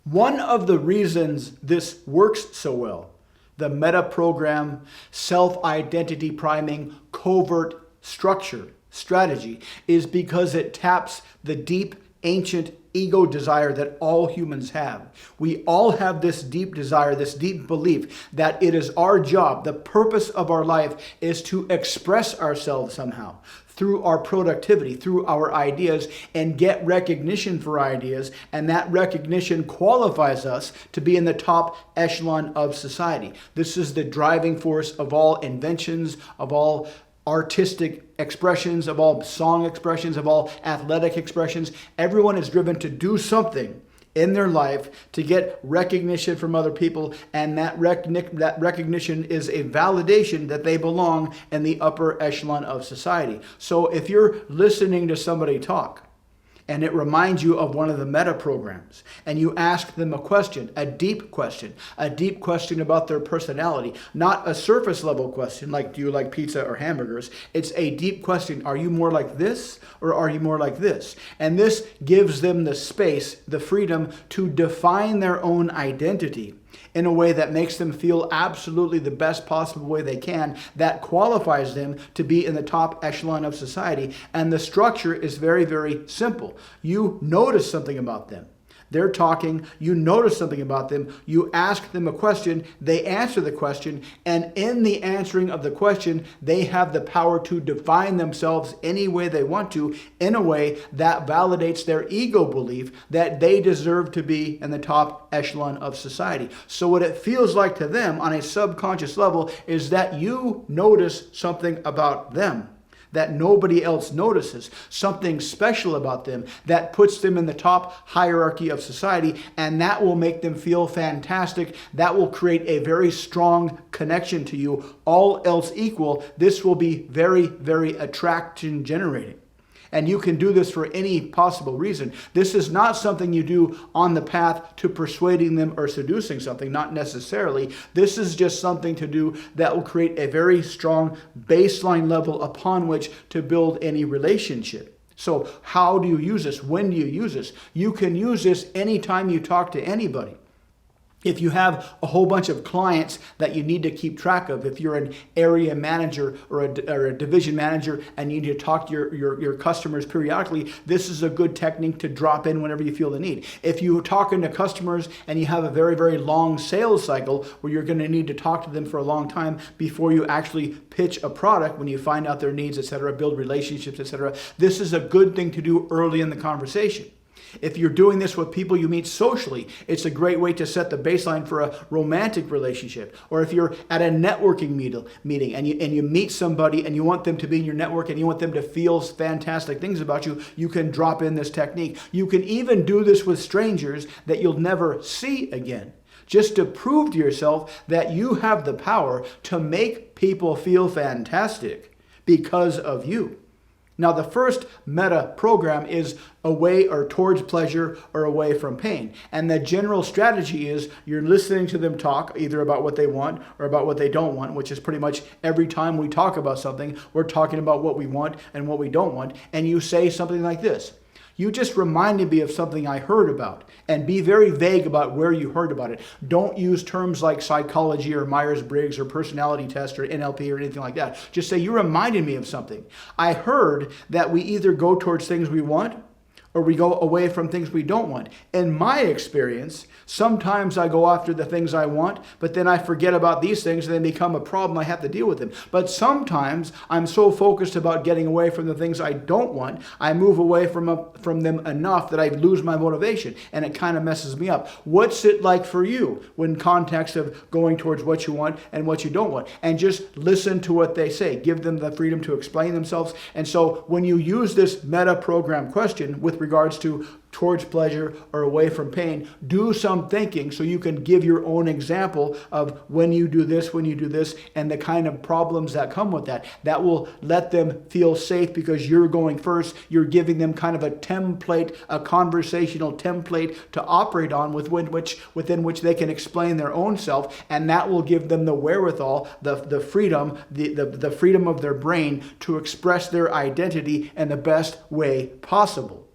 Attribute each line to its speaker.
Speaker 1: One of the reasons this works so well, the meta program, self-identity priming, covert structure, strategy, is because it taps the deep, ancient ego desire that all humans have. We all have this deep desire, this deep belief that it is our job, the purpose of our life is to express ourselves somehow through our productivity, through our ideas, and get recognition for ideas, and that recognition qualifies us to be in the top echelon of society. This is the driving force of all inventions, of all artistic expressions, of all song expressions, of all athletic expressions. Everyone is driven to do something in their life to get recognition from other people, and that recognition is a validation that they belong in the upper echelon of society. So if you're listening to somebody talk, and it reminds you of one of the meta programs, and you ask them a question, a deep question about their personality, not a surface level question like, do you like pizza or hamburgers? It's a deep question. Are you more like this or are you more like this? And this gives them the space, the freedom to define their own identity in a way that makes them feel absolutely the best possible way they can, that qualifies them to be in the top echelon of society. And the structure is very, very simple. You notice something about them. They're talking, you notice something about them, you ask them a question, they answer the question, and in the answering of the question, they have the power to define themselves any way they want to, in a way that validates their ego belief that they deserve to be in the top echelon of society. So what it feels like to them on a subconscious level is that you notice something about them that nobody else notices, something special about them that puts them in the top hierarchy of society, and that will make them feel fantastic. That will create a very strong connection to you. All else equal, this will be very, very attraction generating. And you can do this for any possible reason. This is not something you do on the path to persuading them or seducing something, not necessarily. This is just something to do that will create a very strong baseline level upon which to build any relationship. So how do you use this? When do you use this? You can use this anytime you talk to anybody. If you have a whole bunch of clients that you need to keep track of, if you're an area manager or a division manager and you need to talk to your customers periodically, this is a good technique to drop in whenever you feel the need. If you're talking to customers and you have a very, very long sales cycle where you're going to need to talk to them for a long time before you actually pitch a product, when you find out their needs, etc., build relationships, etc., this is a good thing to do early in the conversation. If you're doing this with people you meet socially, it's a great way to set the baseline for a romantic relationship. Or if you're at a networking meeting and you meet somebody and you want them to be in your network and you want them to feel fantastic things about you, you can drop in this technique. You can even do this with strangers that you'll never see again, just to prove to yourself that you have the power to make people feel fantastic because of you. Now, the first meta program is away or towards pleasure or away from pain. And the general strategy is you're listening to them talk either about what they want or about what they don't want, which is pretty much every time we talk about something, we're talking about what we want and what we don't want. And you say something like this: you just reminded me of something I heard about. And be very vague about where you heard about it. Don't use terms like psychology or Myers-Briggs or personality test or NLP or anything like that. Just say, you reminded me of something. I heard that we either go towards things we want or we go away from things we don't want. In my experience, sometimes I go after the things I want, but then I forget about these things and they become a problem. I have to deal with them. But sometimes I'm so focused about getting away from the things I don't want, I move away from them enough that I lose my motivation, and it kind of messes me up. What's it like for you when context of going towards what you want and what you don't want? And just listen to what they say. Give them the freedom to explain themselves. And so when you use this meta program question with regards to towards pleasure or away from pain, do some thinking so you can give your own example of when you do this, and the kind of problems that come with that. That will let them feel safe because you're going first. You're giving them kind of a template, a conversational template to operate on within which they can explain their own self, and that will give them the wherewithal, the freedom, the freedom of their brain to express their identity in the best way possible.